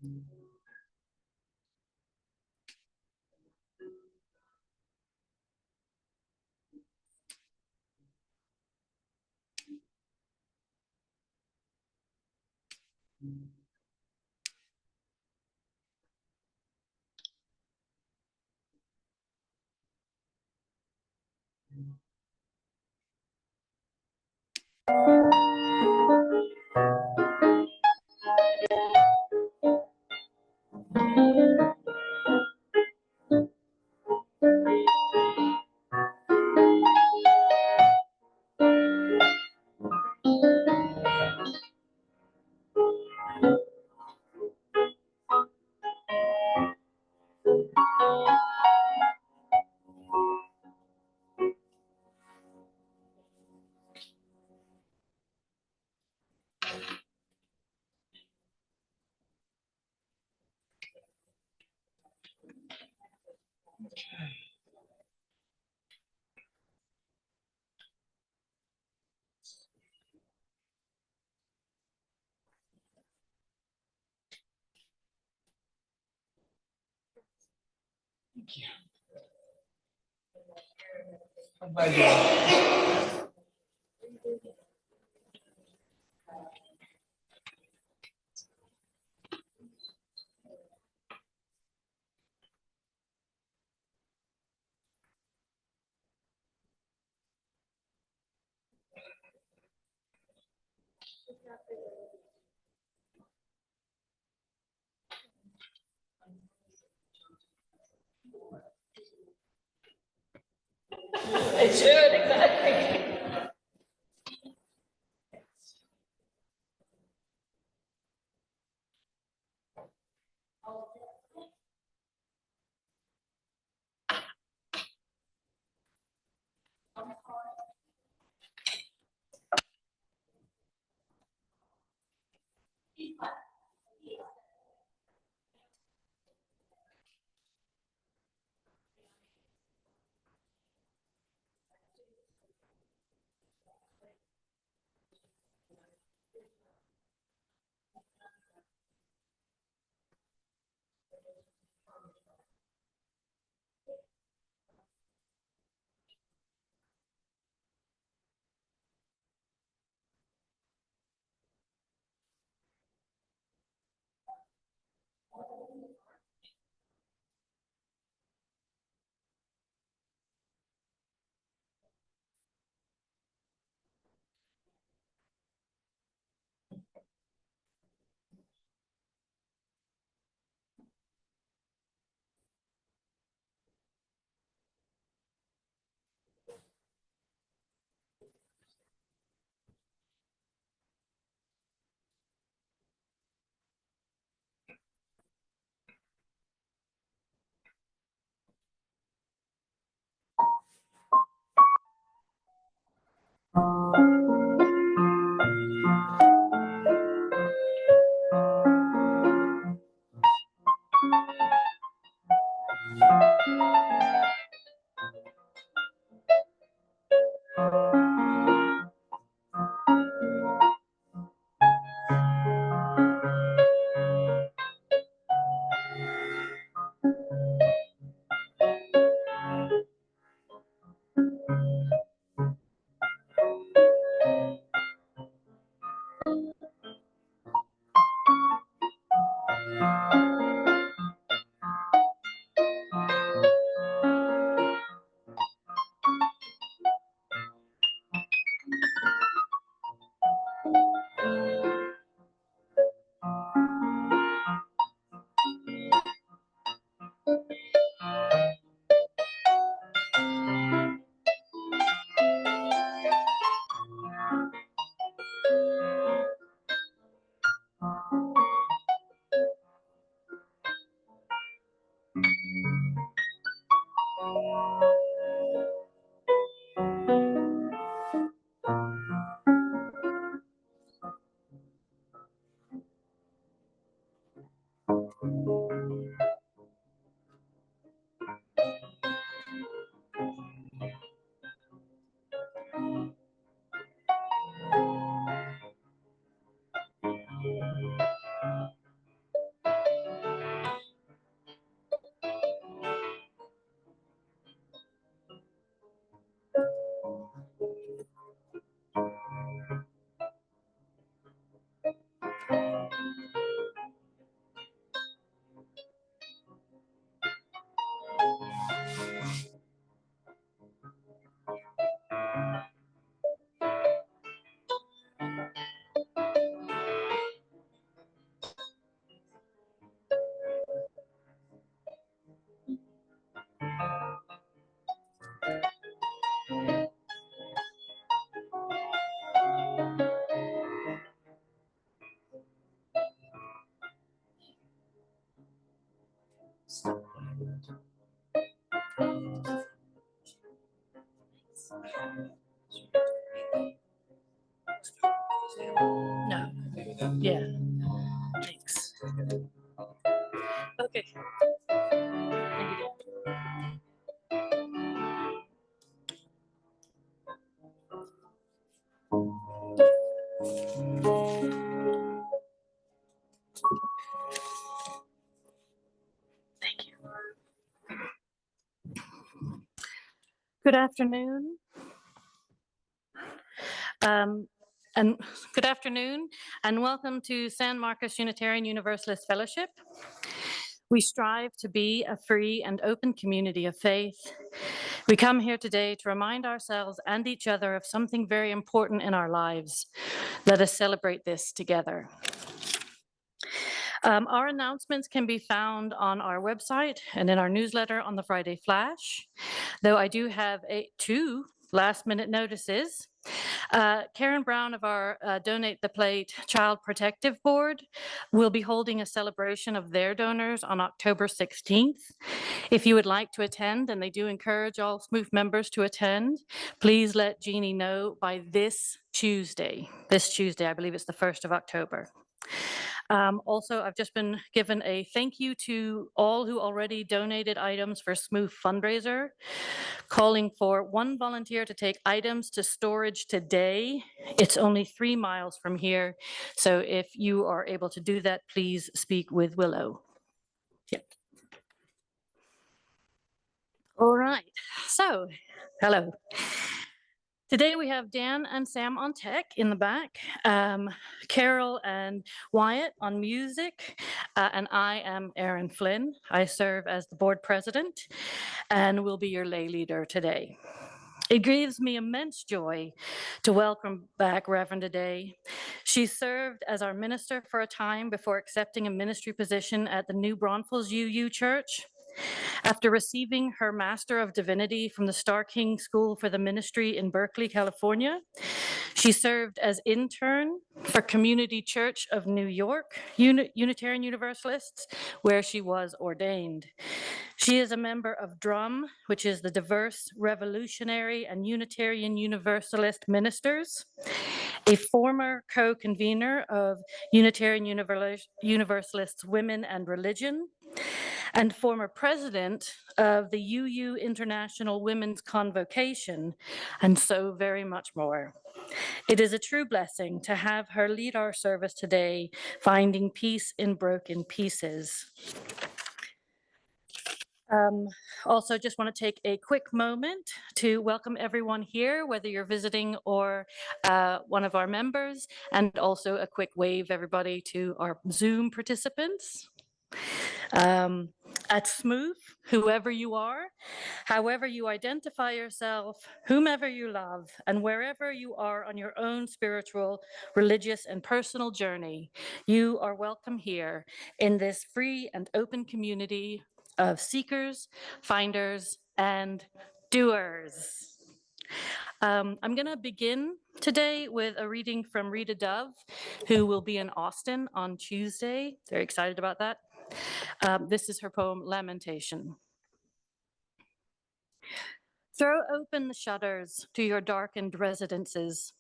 Thank you. How about you? It should, exactly. No. Yeah. Thanks. Okay. Thank you. Thank you. Good afternoon. And good afternoon, and welcome to San Marcos Unitarian Universalist Fellowship. We strive to be a free and open community of faith. We come here today to remind ourselves and each other of something very important in our lives. Let us celebrate this together. Our announcements can be found on our website and in our newsletter on the Friday Flash, though I do have two last-minute notices. Karen Brown of our Donate the Plate Child Protective Board will be holding a celebration of their donors on October 16th. If you would like to attend, and they do encourage all SMOOF members to attend, please let Jeannie know by this Tuesday. This Tuesday, I believe it's the 1st of October. Also, I've just been given a thank you to all who already donated items for SMOOF fundraiser, calling for one volunteer to take items to storage today. It's only 3 miles from here, so if you are able to do that, please speak with Willow. Yeah. All right, so hello. Today we have Dan and Sam on tech in the back, Carol and Wyatt on music, and I am Erin Flynn. I serve as the board president and will be your lay leader today. It gives me immense joy to welcome back Reverend Addae. She served as our minister for a time before accepting a ministry position at the New Braunfels UU Church. After receiving her Master of Divinity from the Starr King School for the Ministry in Berkeley, California, she served as intern for Community Church of New York, Unitarian Universalists, where she was ordained. She is a member of DRUM, which is the Diverse, Revolutionary, and Unitarian Universalist Ministers, a former co-convener of Unitarian Universalists Women and Religion, and former president of the UU International Women's Convocation, and so very much more. It is a true blessing to have her lead our service today, finding peace in broken pieces. Also, just want to take a quick moment to welcome everyone here, whether you're visiting or one of our members, and also a quick wave, everybody, to our Zoom participants. At SMOOF, whoever you are, however you identify yourself, whomever you love, and wherever you are on your own spiritual, religious, and personal journey, you are welcome here in this free and open community of seekers, finders, and doers. I'm going to begin today with a reading from Rita Dove, who will be in Austin on Tuesday. Very excited about that. This is her poem, Lamentation. Throw open the shutters to your darkened residences.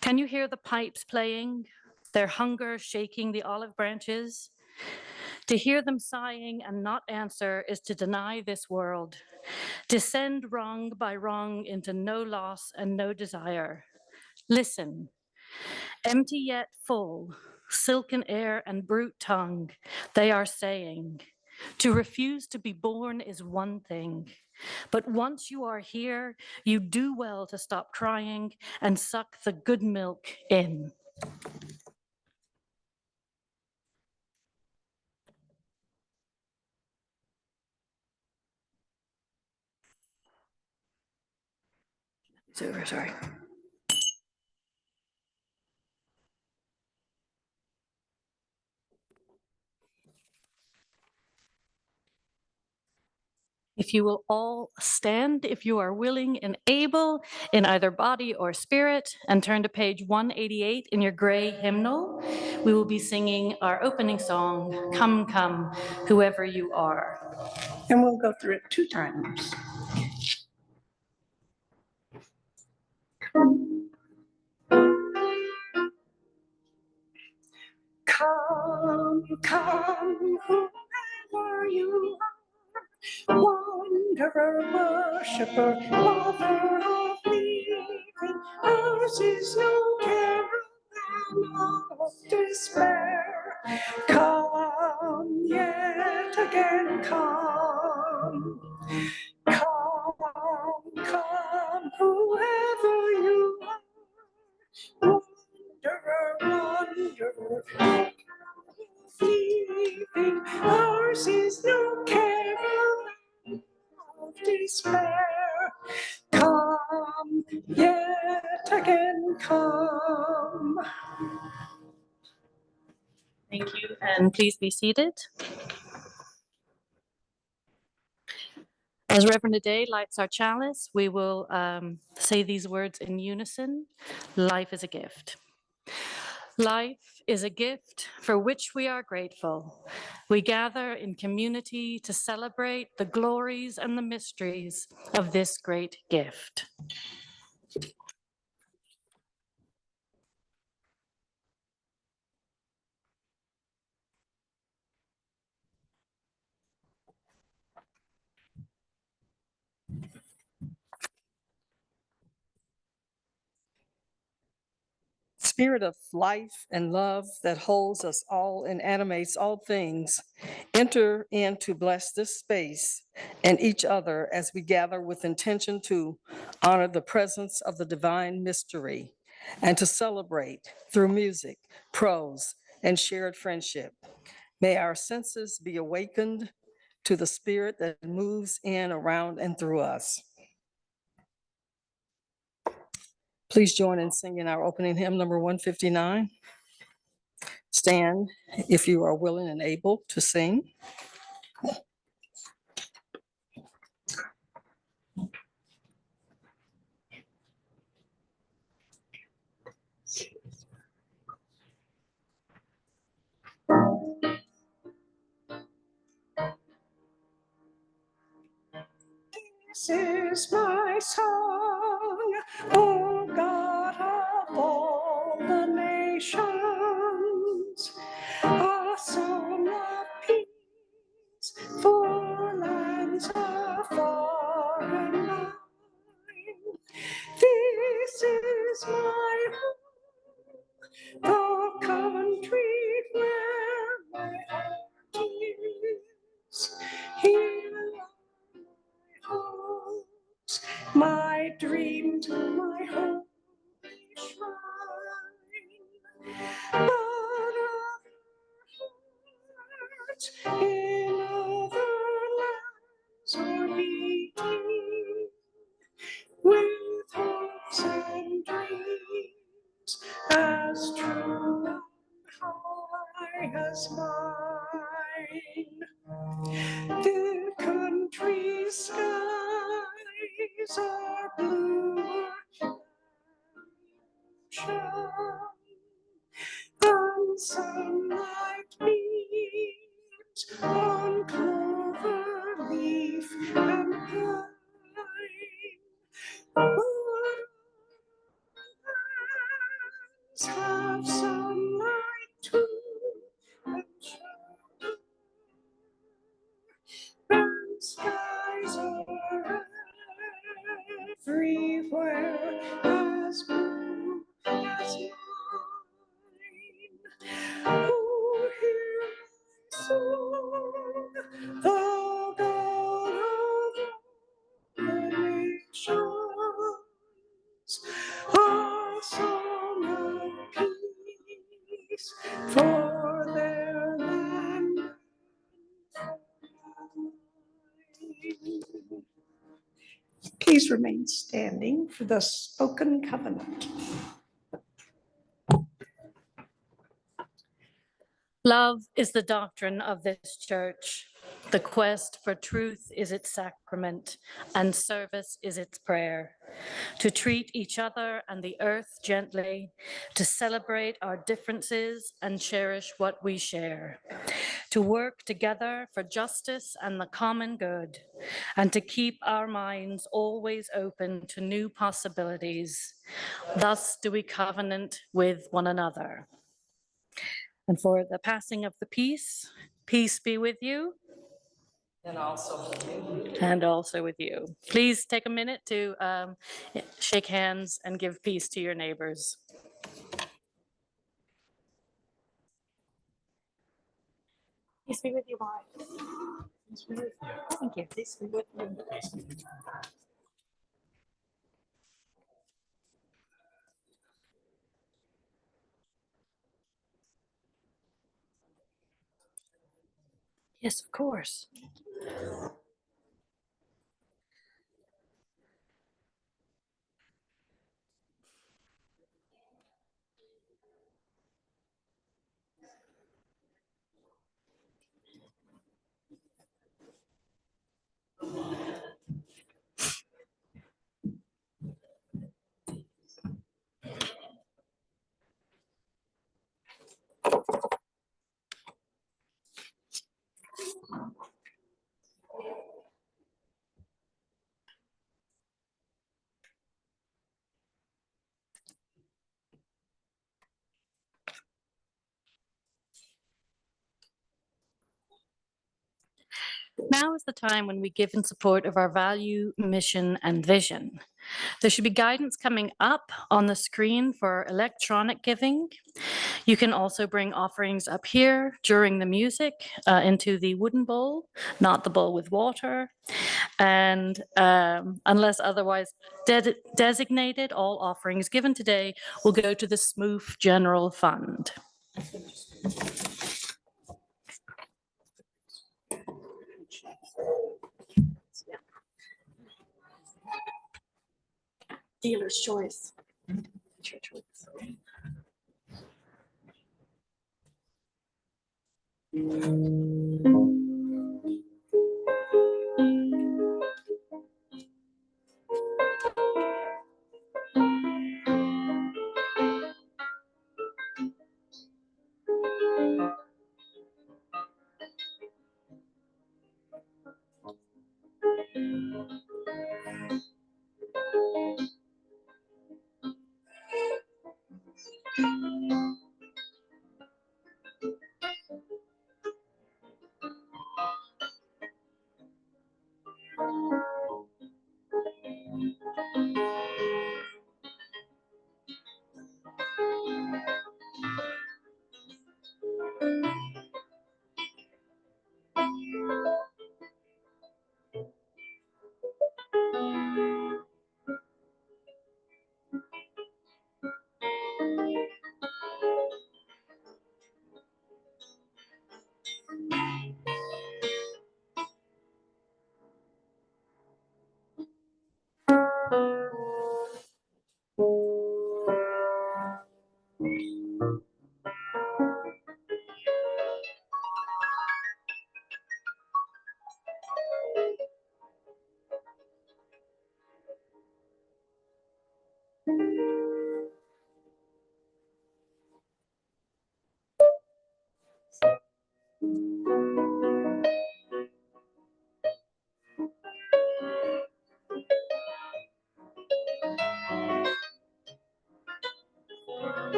Can you hear the pipes playing, their hunger shaking the olive branches? To hear them sighing and not answer is to deny this world, descend wrong by wrong into no loss and no desire. Listen, empty yet full, silken air and brute tongue, they are saying, to refuse to be born is one thing, but once you are here, you do well to stop crying and suck the good milk in. It's over, sorry. If you will all stand, if you are willing and able, in either body or spirit, and turn to page 188 in your gray hymnal, we will be singing our opening song, Come, Come, Whoever You Are. And we'll go through it 2 times. Come, come, whoever you are, wanderer, worshiper, lover of living, ours is no caravan of despair. Come, yet again come. Come, come, whoever you are, wanderer, leaving, ours is no caravan of despair. Come, yet again come. Thank you, and please be seated. As Reverend Addae lights our chalice, we will say these words in unison. Life is a gift. Life is a gift for which we are grateful. We gather in community to celebrate the glories and the mysteries of this great gift. Spirit of life and love that holds us all and animates all things, enter in to bless this space and each other as we gather with intention to honor the presence of the divine mystery and to celebrate through music, prose, and shared friendship. May our senses be awakened to the spirit that moves in, around, and through us. Please join in singing our opening hymn, number 159. Stand if you are willing and able to sing. This is my song, O God of all the nations, a song of peace for lands afar and nigh. This is my home, the country where my heart is. Here hopes, my dreams, my holy shrine. But other hearts in other lands are beating with hopes and dreams as true and high as mine. The country's skies are bluer than ocean, and sunlight beams on clover leaf and pine. Woodlands have sunlight too, and shadow, and skies are everywhere as blue as mine. Oh, hear my song, the God of the nations, a song of peace for their land. Please remain standing for the spoken covenant. Love is the doctrine of this church. The quest for truth is its sacrament, and service is its prayer. To treat each other and the earth gently, to celebrate our differences and cherish what we share. to work together for justice and the common good, and to keep our minds always open to new possibilities. Thus do we covenant with one another. And for the passing of the peace, peace be with you. And also with you. And also with you. Please take a minute to shake hands and give peace to your neighbors. Peace be with you, Mark. Peace be with you. Thank you. Peace be with you. Yes, of course. Now is the time when we give in support of our value, mission, and vision. There should be guidance coming up on the screen for electronic giving. You can also bring offerings up here during the music into the wooden bowl, not the bowl with water. And unless otherwise designated, all offerings given today will go to the Smooth General Fund. Dealer's choice. It's your choice.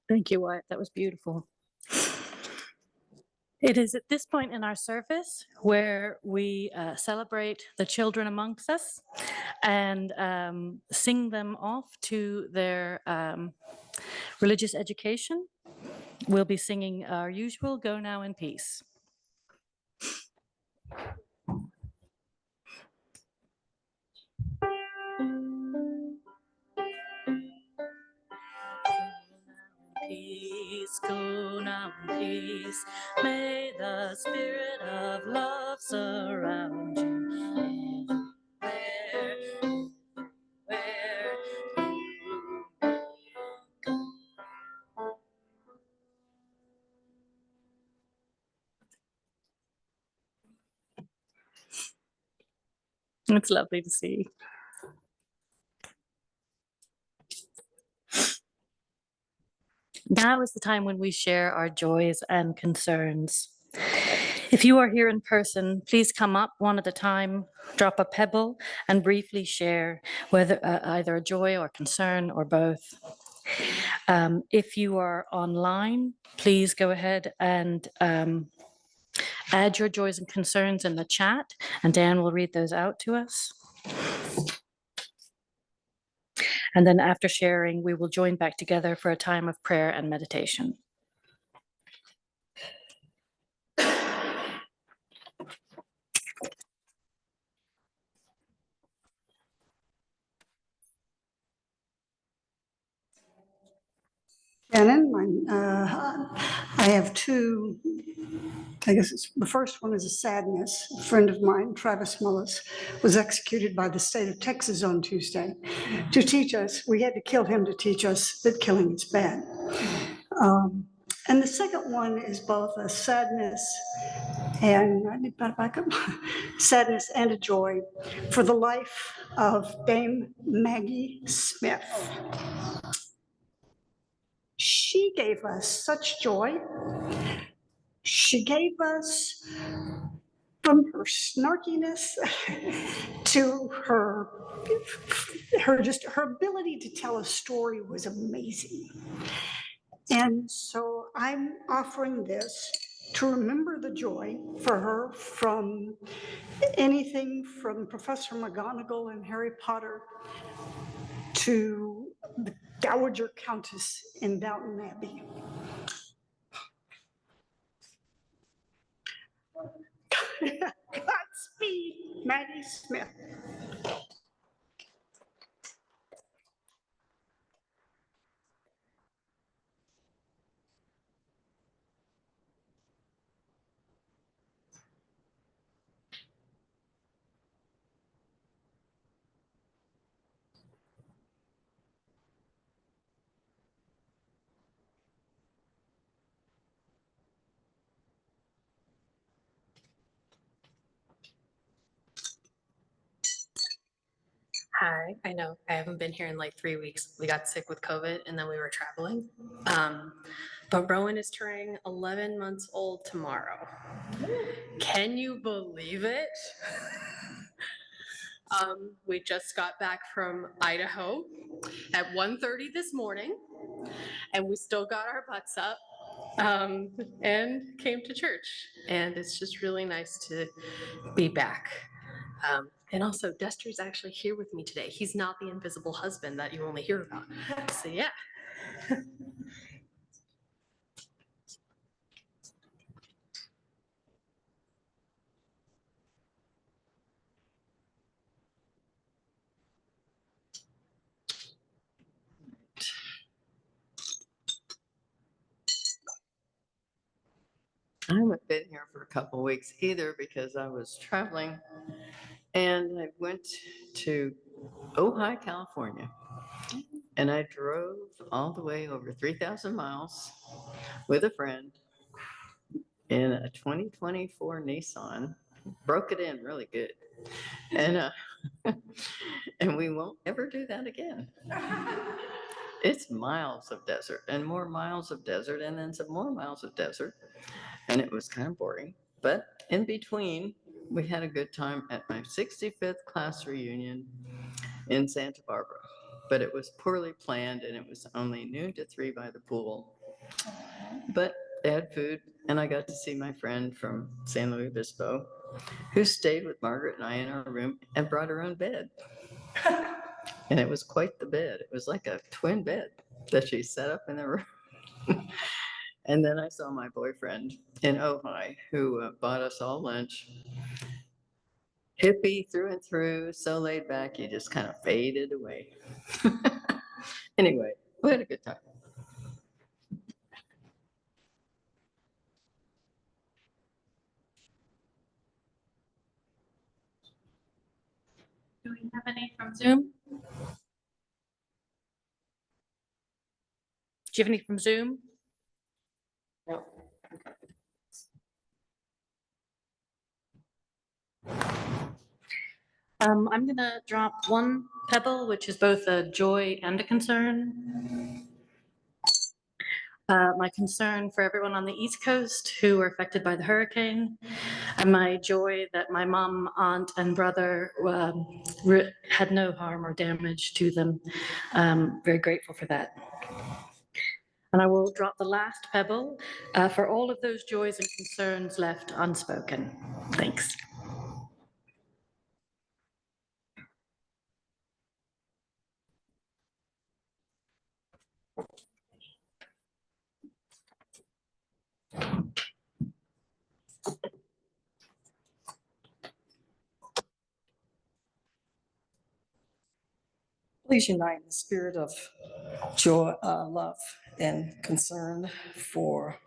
Thank you, Wyatt. That was beautiful. It is at this point in our service where we celebrate the children amongst us and sing them off to their religious education. We'll be singing our usual Go Now in Peace. Peace, go now in peace. May the spirit of love surround you everywhere you go. It's lovely to see. Now is the time when we share our joys and concerns. If you are here in person, please come up one at a time, drop a pebble, and briefly share whether either a joy or concern or both. If you are online, please go ahead and add your joys and concerns in the chat, and Dan will read those out to us. And then after sharing, we will join back together for a time of prayer and meditation. Shannon, I have two, I guess the first one is a sadness. A friend of mine, Travis Mullis, was executed by the state of Texas on Tuesday to teach us, we had to kill him to teach us that killing is bad. And the second one is both a sadness and sadness and a joy for the life of Dame Maggie Smith. She gave us such joy. She gave us, from her snarkiness to her ability to tell a story was amazing. And so I'm offering this to remember the joy for her, from anything from Professor McGonagall and Harry Potter to the Dowager Countess in Downton Abbey. Godspeed, Maggie Smith. Hi, I know I haven't been here in like 3 weeks. We got sick with COVID and then we were traveling. But Rowan is turning 11 months old tomorrow. Can you believe it? We just got back from Idaho at 1:30 this morning and we still got our butts up and came to church. And it's just really nice to be back. And also, Dester's actually here with me today. He's not the invisible husband that you only hear about. So yeah. I haven't been here for a couple weeks either because I was traveling and I went to Ojai, California. And I drove all the way over 3,000 miles with a friend in a 2024 Nissan. Broke it in really good. And and we won't ever do that again. It's miles of desert and more miles of desert and then some more miles of desert. And it was kind of boring. But in between, we had a good time at my 65th class reunion in Santa Barbara. But it was poorly planned and it was only noon to 3 by the pool. But they had food and I got to see my friend from San Luis Obispo who stayed with Margaret and I in our room and brought her own bed. And it was quite the bed. It was like a twin bed that she set up in the room. And then I saw my boyfriend in Ojai who bought us all lunch. Hippie through and through, so laid back, he just kind of faded away. Anyway, we had a good time. Do we have any from Zoom? Do you have any from Zoom? No. I'm gonna drop one pebble, which is both a joy and a concern. My concern for everyone on the East Coast who were affected by the hurricane, and my joy that my mom, aunt, and brother had no harm or damage to them. Very grateful for that. And I will drop the last pebble for all of those joys and concerns left unspoken. Thanks. Please unite in the spirit of joy, love, and concern for,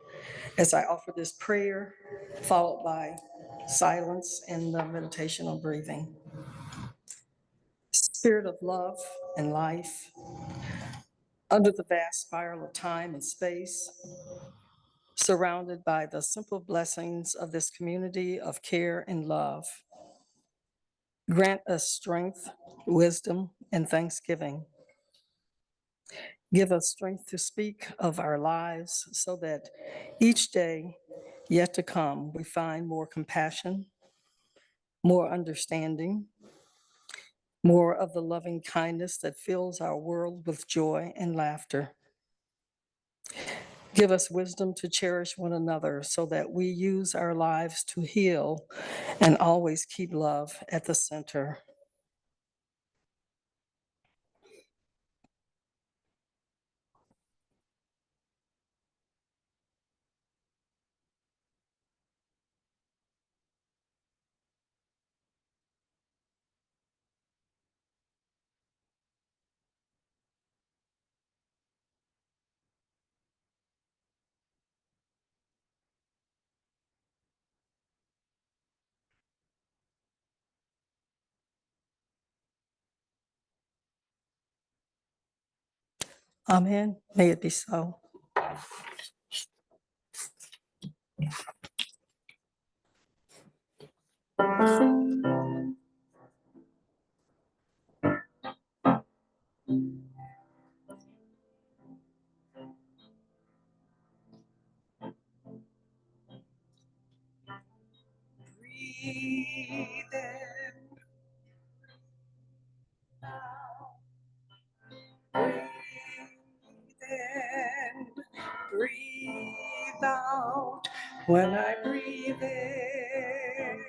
as I offer this prayer, followed by silence and the meditation on breathing. Spirit of love and life, under the vast spiral of time and space, surrounded by the simple blessings of this community of care and love. Grant us strength, wisdom, and thanksgiving. Give us strength to speak of our lives so that each day yet to come, we find more compassion, more understanding, more of the loving kindness that fills our world with joy and laughter. Give us wisdom to cherish one another so that we use our lives to heal and always keep love at the center. Amen. May it be so. breathe in. Breathe in, breathe out. When I breathe in,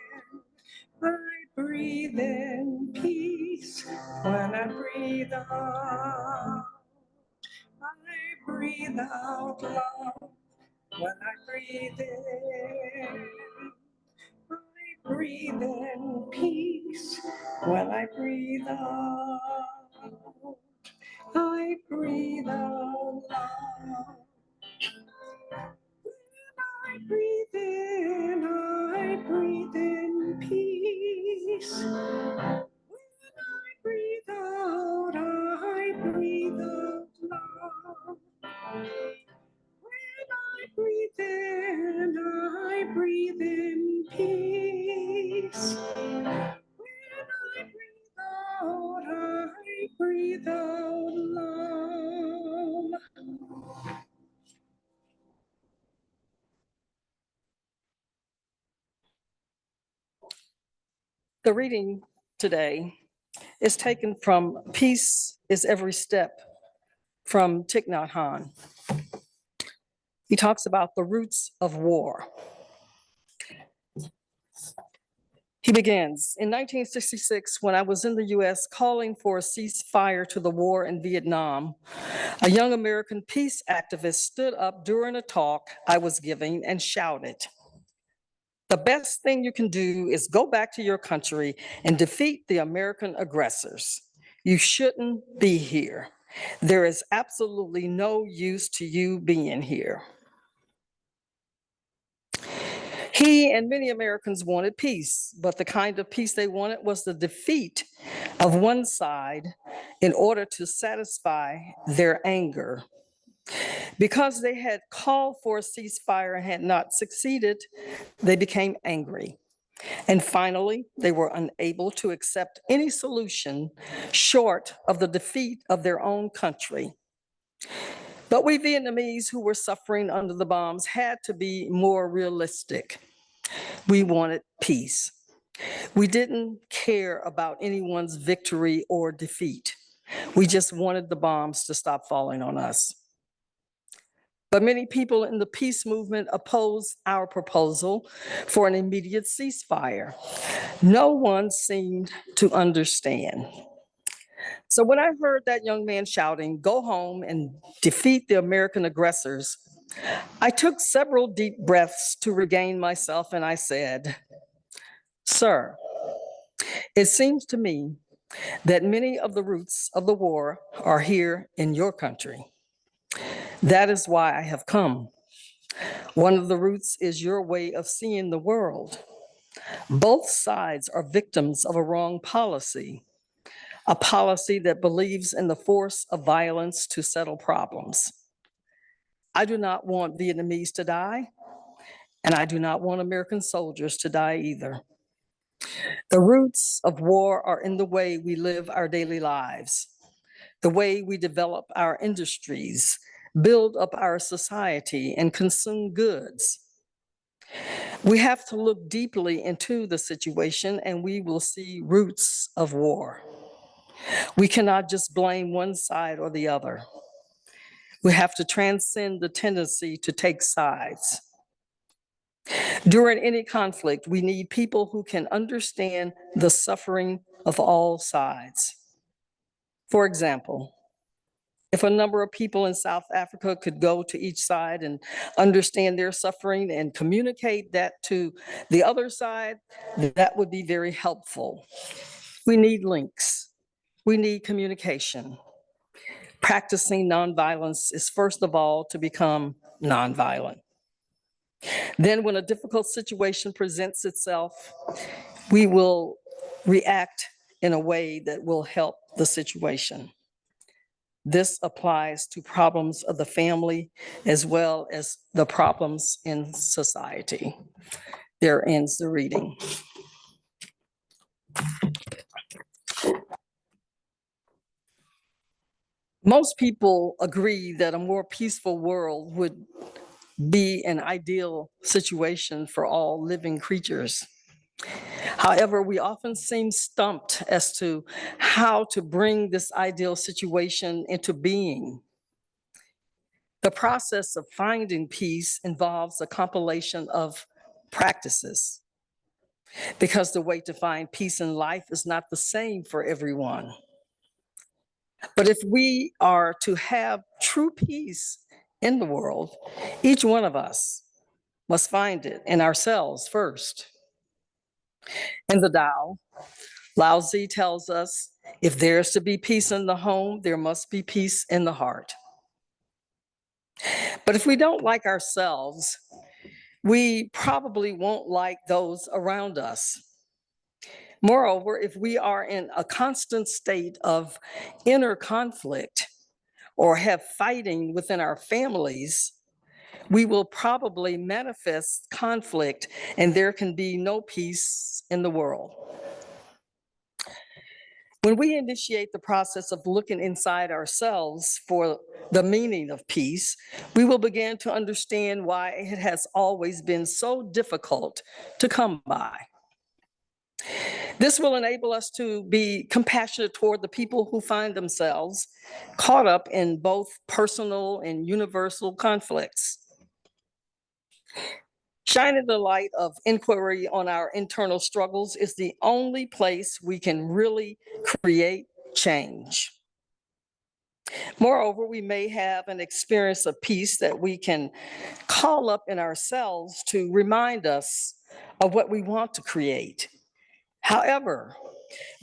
I breathe in peace. When I breathe out, I breathe out love. When I breathe in, I breathe in peace. When I breathe out, I breathe out love. I breathe in, I breathe in peace. When I breathe out, I breathe out love. When I breathe in, I breathe in peace. When I breathe out, I breathe out love. The reading today is taken from Peace is Every Step from Thich Nhat Hanh. He talks about the roots of war. He begins, in 1966, when I was in the US calling for a ceasefire to the war in Vietnam, a young American peace activist stood up during a talk I was giving and shouted, "The best thing you can do is go back to your country and defeat the American aggressors. You shouldn't be here. There is absolutely no use to you being here." He and many Americans wanted peace, but the kind of peace they wanted was the defeat of one side in order to satisfy their anger. Because they had called for a ceasefire and had not succeeded, they became angry. And finally, they were unable to accept any solution short of the defeat of their own country. But we Vietnamese who were suffering under the bombs had to be more realistic. We wanted peace. We didn't care about anyone's victory or defeat. We just wanted the bombs to stop falling on us. But many people in the peace movement opposed our proposal for an immediate ceasefire. No one seemed to understand. So when I heard that young man shouting, "Go home and defeat the American aggressors," I took several deep breaths to regain myself and I said, "Sir, it seems to me that many of the roots of the war are here in your country. That is why I have come. One of the roots is your way of seeing the world. Both sides are victims of a wrong policy, a policy that believes in the force of violence to settle problems. I do not want Vietnamese to die, and I do not want American soldiers to die either. The roots of war are in the way we live our daily lives, the way we develop our industries, build up our society, and consume goods. We have to look deeply into the situation and we will see roots of war. We cannot just blame one side or the other. We have to transcend the tendency to take sides. During any conflict, we need people who can understand the suffering of all sides. For example, if a number of people in South Africa could go to each side and understand their suffering and communicate that to the other side, that would be very helpful. We need links. We need communication. Practicing nonviolence is first of all to become nonviolent. Then when a difficult situation presents itself, we will react in a way that will help the situation. This applies to problems of the family as well as the problems in society. There ends the reading. Most people agree that a more peaceful world would be an ideal situation for all living creatures. However, we often seem stumped as to how to bring this ideal situation into being. The process of finding peace involves a compilation of practices, because the way to find peace in life is not the same for everyone. But if we are to have true peace in the world, each one of us must find it in ourselves first. In the Tao, Lao Tzu tells us, if there's to be peace in the home, there must be peace in the heart. But if we don't like ourselves, we probably won't like those around us. Moreover, if we are in a constant state of inner conflict or have fighting within our families, we will probably manifest conflict, and there can be no peace in the world. When we initiate the process of looking inside ourselves for the meaning of peace, we will begin to understand why it has always been so difficult to come by. This will enable us to be compassionate toward the people who find themselves caught up in both personal and universal conflicts. Shining the light of inquiry on our internal struggles is the only place we can really create change. Moreover, we may have an experience of peace that we can call up in ourselves to remind us of what we want to create. However,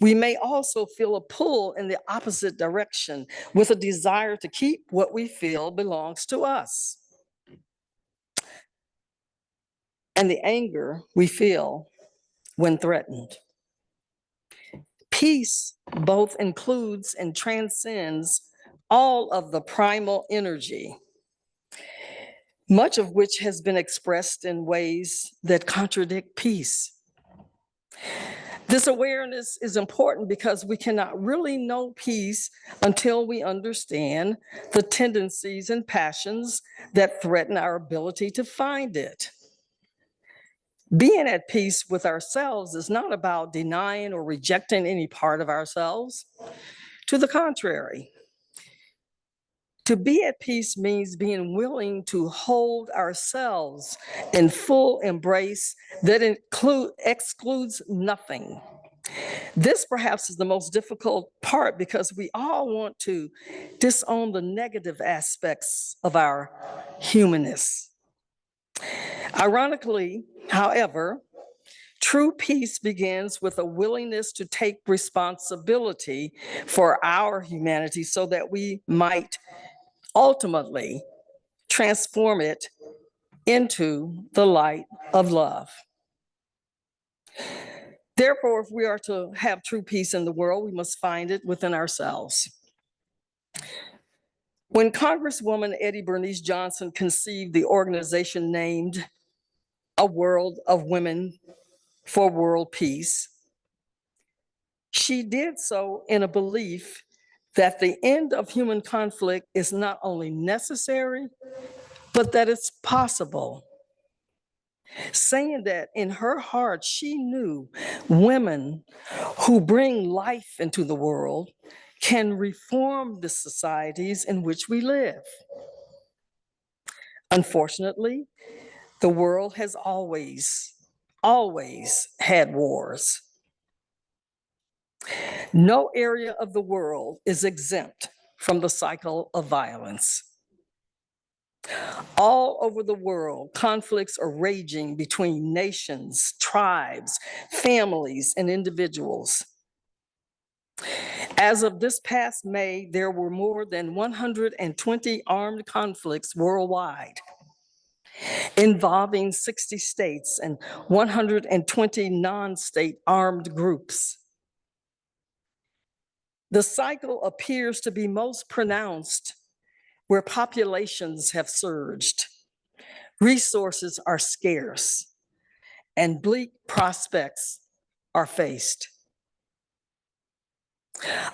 we may also feel a pull in the opposite direction with a desire to keep what we feel belongs to us, and the anger we feel when threatened. Peace both includes and transcends all of the primal energy, much of which has been expressed in ways that contradict peace. This awareness is important because we cannot really know peace until we understand the tendencies and passions that threaten our ability to find it. Being at peace with ourselves is not about denying or rejecting any part of ourselves. To the contrary, to be at peace means being willing to hold ourselves in full embrace that excludes nothing. This perhaps is the most difficult part because we all want to disown the negative aspects of our humanness. Ironically, however, true peace begins with a willingness to take responsibility for our humanity so that we might ultimately transform it into the light of love. Therefore, if we are to have true peace in the world, we must find it within ourselves. When Congresswoman Eddie Bernice Johnson conceived the organization named A World of Women for World Peace, she did so in a belief that the end of human conflict is not only necessary, but that it's possible. Saying that in her heart, she knew women who bring life into the world can reform the societies in which we live. Unfortunately, the world has always had wars. No area of the world is exempt from the cycle of violence. All over the world, conflicts are raging between nations, tribes, families, and individuals. As of this past May, there were more than 120 armed conflicts worldwide, involving 60 states and 120 non-state armed groups. The cycle appears to be most pronounced where populations have surged, resources are scarce, and bleak prospects are faced.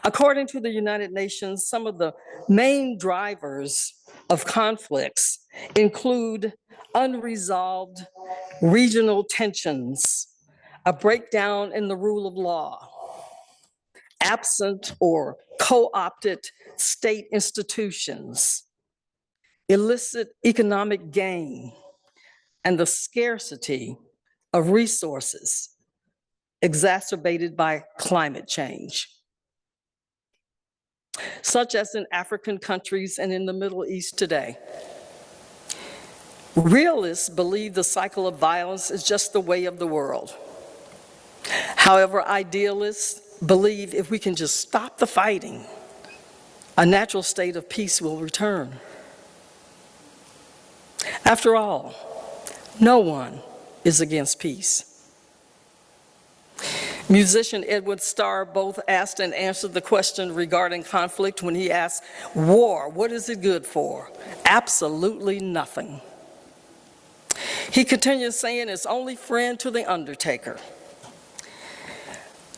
According to the United Nations, some of the main drivers of conflicts include unresolved regional tensions, a breakdown in the rule of law, absent or co-opted state institutions, illicit economic gain, and the scarcity of resources exacerbated by climate change, such as in African countries and in the Middle East today. Realists believe the cycle of violence is just the way of the world. However, idealists believe if we can just stop the fighting, a natural state of peace will return. After all, no one is against peace. Musician Edward Starr both asked and answered the question regarding conflict when he asked, war, what is it good for? Absolutely nothing. He continues saying, it's only friend to the undertaker.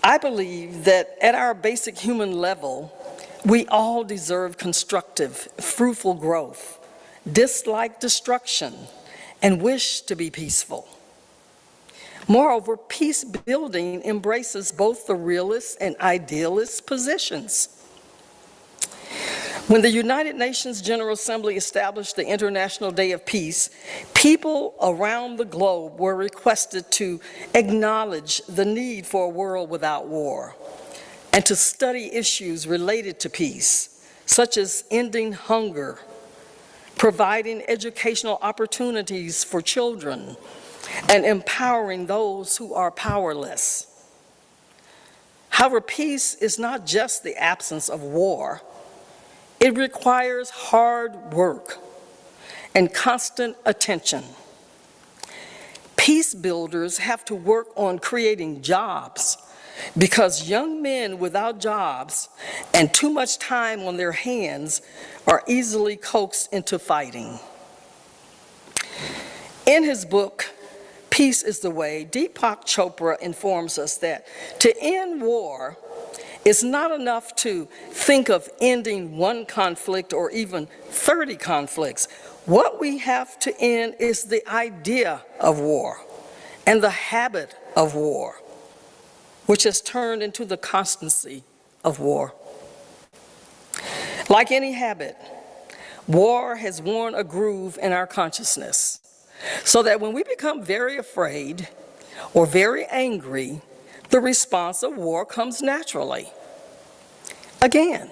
I believe that at our basic human level, we all deserve constructive, fruitful growth, dislike destruction, and wish to be peaceful. Moreover, peace building embraces both the realist and idealist positions. When the United Nations General Assembly established the International Day of Peace, people around the globe were requested to acknowledge the need for a world without war and to study issues related to peace, such as ending hunger, providing educational opportunities for children, and empowering those who are powerless. However, peace is not just the absence of war. It requires hard work and constant attention. Peace builders have to work on creating jobs because young men without jobs and too much time on their hands are easily coaxed into fighting. In his book, Peace is the Way, Deepak Chopra informs us that to end war, it's not enough to think of ending one conflict or even 30 conflicts. What we have to end is the idea of war and the habit of war, which has turned into the constancy of war. Like any habit, war has worn a groove in our consciousness, so that when we become very afraid or very angry, the response of war comes naturally. Again,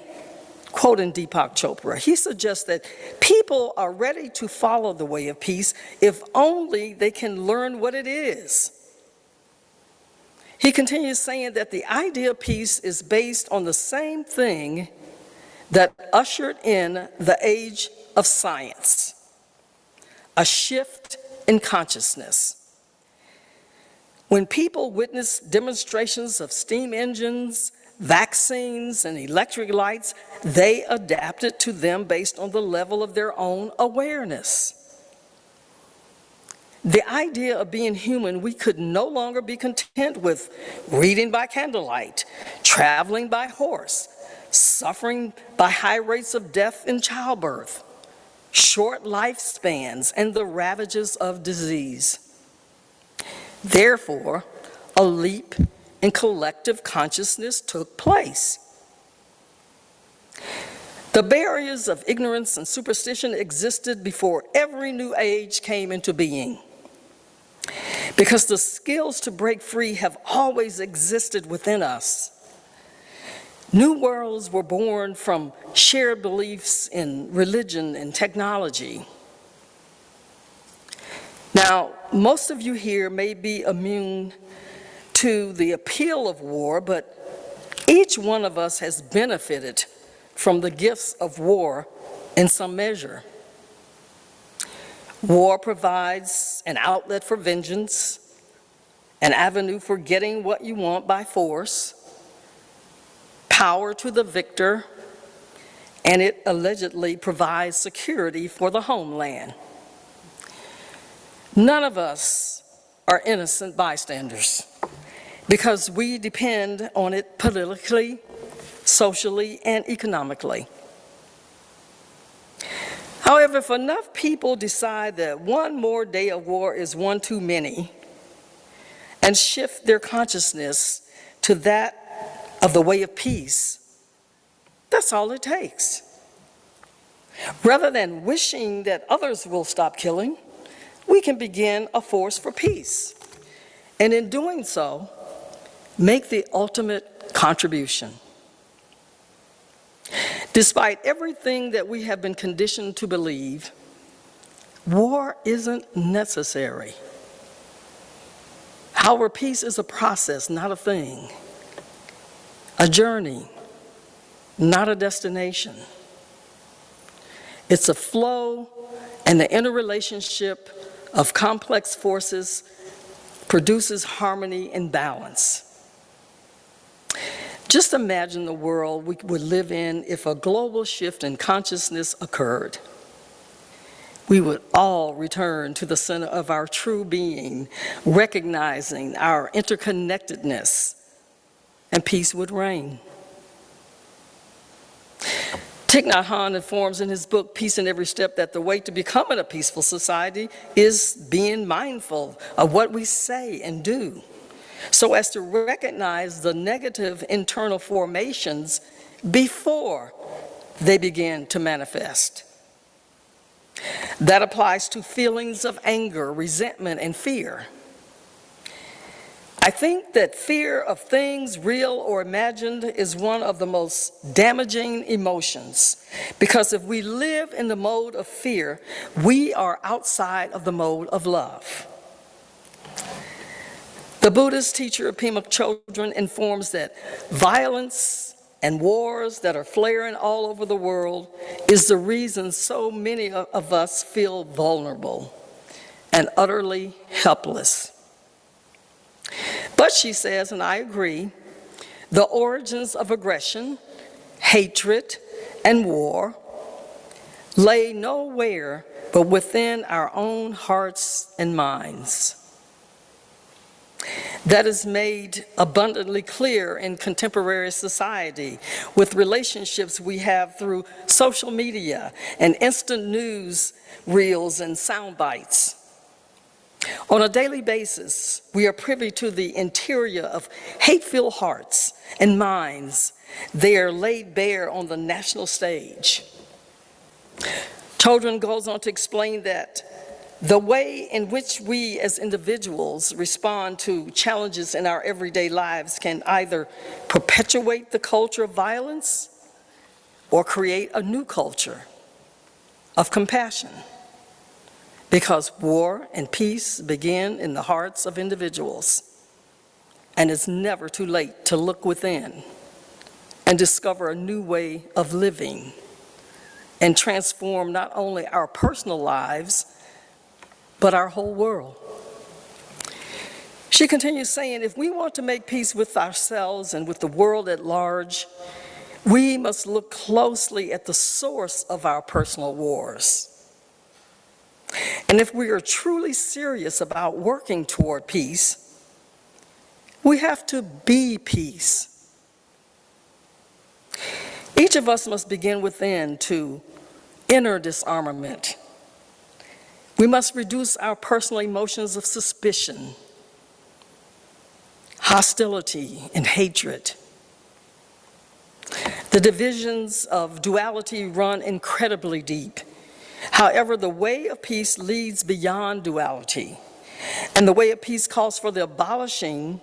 quoting Deepak Chopra, he suggests that people are ready to follow the way of peace if only they can learn what it is. He continues saying that the idea of peace is based on the same thing that ushered in the age of science, a shift in consciousness. When people witnessed demonstrations of steam engines, vaccines, and electric lights, they adapted to them based on the level of their own awareness. The idea of being human, we could no longer be content with reading by candlelight, traveling by horse, suffering by high rates of death in childbirth, short lifespans, and the ravages of disease. Therefore, a leap in collective consciousness took place. The barriers of ignorance and superstition existed before every new age came into being, because the skills to break free have always existed within us. New worlds were born from shared beliefs in religion and technology. Now, most of you here may be immune to the appeal of war, but each one of us has benefited from the gifts of war in some measure. War provides an outlet for vengeance, an avenue for getting what you want by force, power to the victor, and it allegedly provides security for the homeland. None of us are innocent bystanders because we depend on it politically, socially, and economically. However, if enough people decide that one more day of war is one too many, and shift their consciousness to that of the way of peace, that's all it takes. Rather than wishing that others will stop killing, we can begin a force for peace. And in doing so, make the ultimate contribution. Despite everything that we have been conditioned to believe, war isn't necessary. However, peace is a process, not a thing. A journey, not a destination. It's a flow, and the interrelationship of complex forces produces harmony and balance. Just imagine the world we would live in if a global shift in consciousness occurred. We would all return to the center of our true being, recognizing our interconnectedness, and peace would reign. Thich Nhat Hanh informs in his book, Peace in Every Step, that the way to becoming a peaceful society is being mindful of what we say and do, so as to recognize the negative internal formations before they begin to manifest. That applies to feelings of anger, resentment, and fear. I think that fear of things real or imagined is one of the most damaging emotions, because if we live in the mode of fear, we are outside of the mode of love. The Buddhist teacher Pema Chodron informs that violence and wars that are flaring all over the world is the reason so many of us feel vulnerable and utterly helpless. But she says, and I agree, the origins of aggression, hatred, and war lay nowhere but within our own hearts and minds. That is made abundantly clear in contemporary society with relationships we have through social media and instant news reels and sound bites. On a daily basis, we are privy to the interior of hate-filled hearts and minds. They are laid bare on the national stage. Chodron goes on to explain that the way in which we as individuals respond to challenges in our everyday lives can either perpetuate the culture of violence or create a new culture of compassion. Because war and peace begin in the hearts of individuals, and it's never too late to look within and discover a new way of living and transform not only our personal lives, but our whole world. She continues saying, if we want to make peace with ourselves and with the world at large, we must look closely at the source of our personal wars. And if we are truly serious about working toward peace, we have to be peace. Each of us must begin within to inner disarmament. We must reduce our personal emotions of suspicion, hostility, and hatred. The divisions of duality run incredibly deep. However, the way of peace leads beyond duality, and the way of peace calls for the abolishing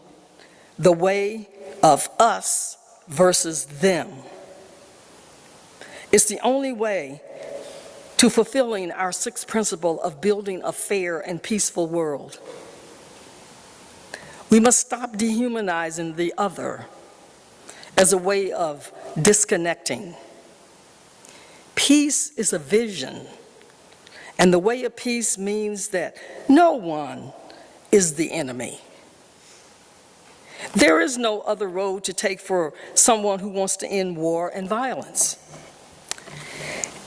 the way of us versus them. It's the only way to fulfilling our sixth principle of building a fair and peaceful world. We must stop dehumanizing the other as a way of disconnecting. Peace is a vision, and the way of peace means that no one is the enemy. There is no other road to take for someone who wants to end war and violence.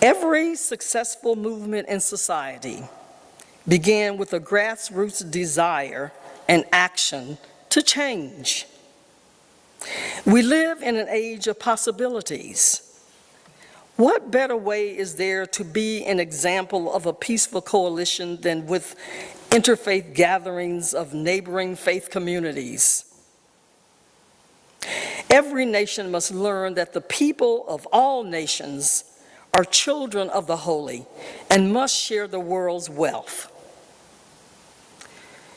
Every successful movement in society began with a grassroots desire and action to change. We live in an age of possibilities. What better way is there to be an example of a peaceful coalition than with interfaith gatherings of neighboring faith communities. Every nation must learn that the people of all nations are children of the holy and must share the world's wealth.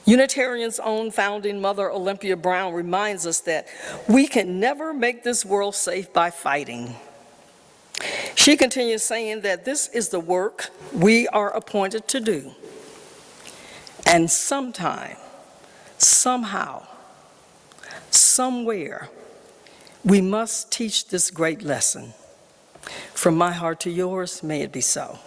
Unitarians' own founding mother, Olympia Brown, reminds us that we can never make this world safe by fighting. She continues saying that this is the work we are appointed to do. And sometime, somehow, somewhere, we must teach this great lesson. From my heart to yours, may it be so.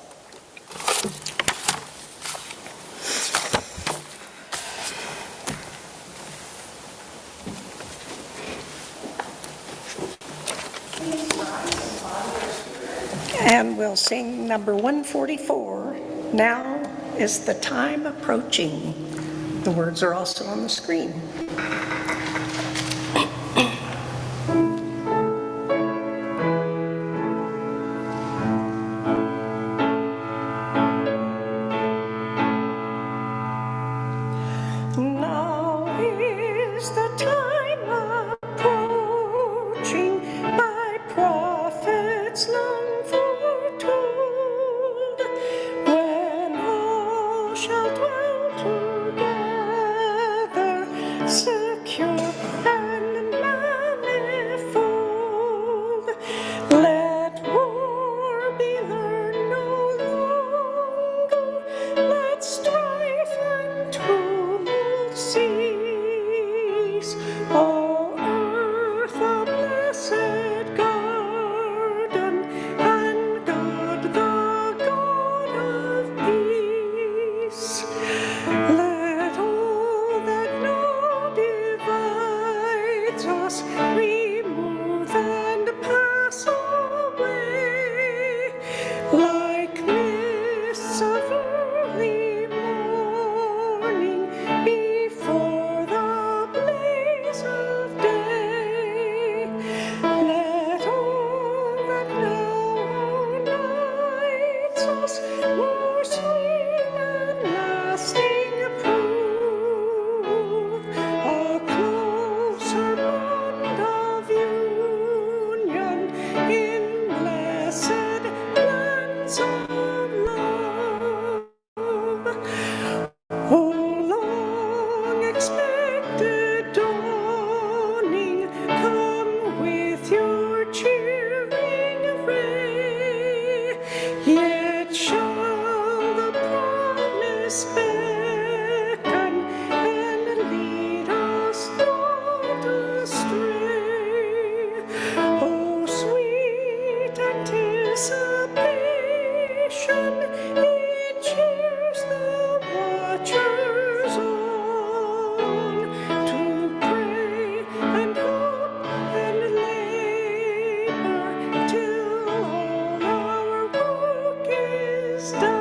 And we'll sing number 144, Now is the Time Approaching. The words are also on the screen. Now is the time approaching by prophets long foretold, when all shall dwell together, secure and manifold. Let war be learned no longer, let strife and tumult cease. All earth a blessed garden, and God the God of peace. Let all that now divides us remove and pass away, like mists of early morning before the blaze of day. Let all that now unites us more sweet and lasting prove a closer bond of union in blessed lands of love. Oh, long expected dawning, come with your cheering ray. Yet shall the promise beckon and lead us not astray. Oh, sweet anticipation, it cheers the watchers on to pray and hope and labor till all our work is done.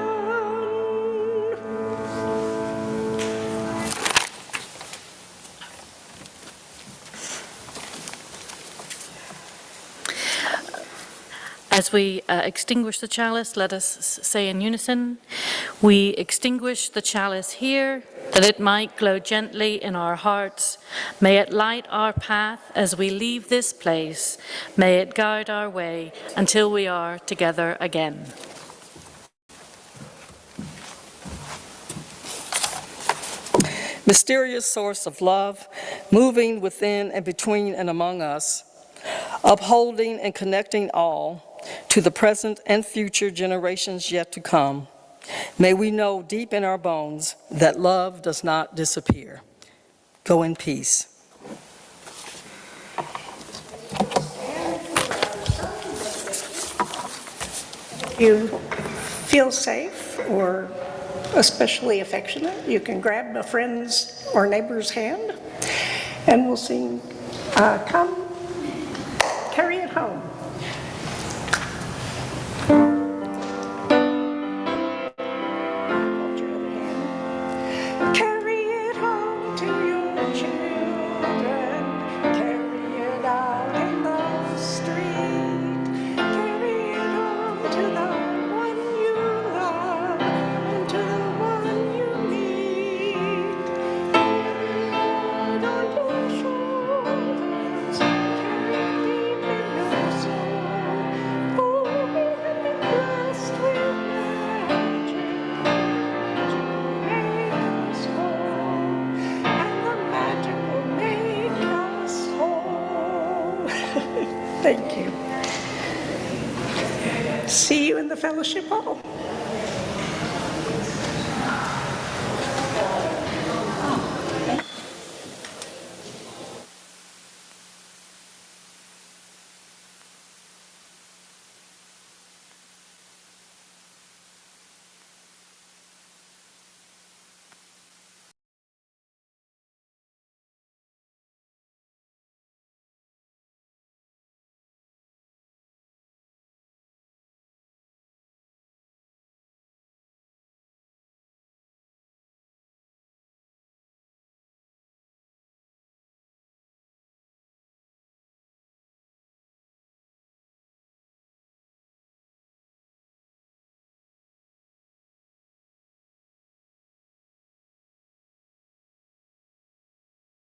As we extinguish the chalice, let us say in unison, we extinguish the chalice here, that it might glow gently in our hearts. May it light our path as we leave this place. May it guide our way until we are together again. Mysterious source of love, moving within and between and among us, upholding and connecting all to the present and future generations yet to come. May we know deep in our bones that love does not disappear. Go in peace. You feel safe or especially affectionate, you can grab a friend's or neighbor's hand, and we'll sing, Come, Carry It Home. Hold your other hand. Carry it home to your children, carry it out in the street, carry it home to the one you love and to the one you need. Thank you. See you in the fellowship hall.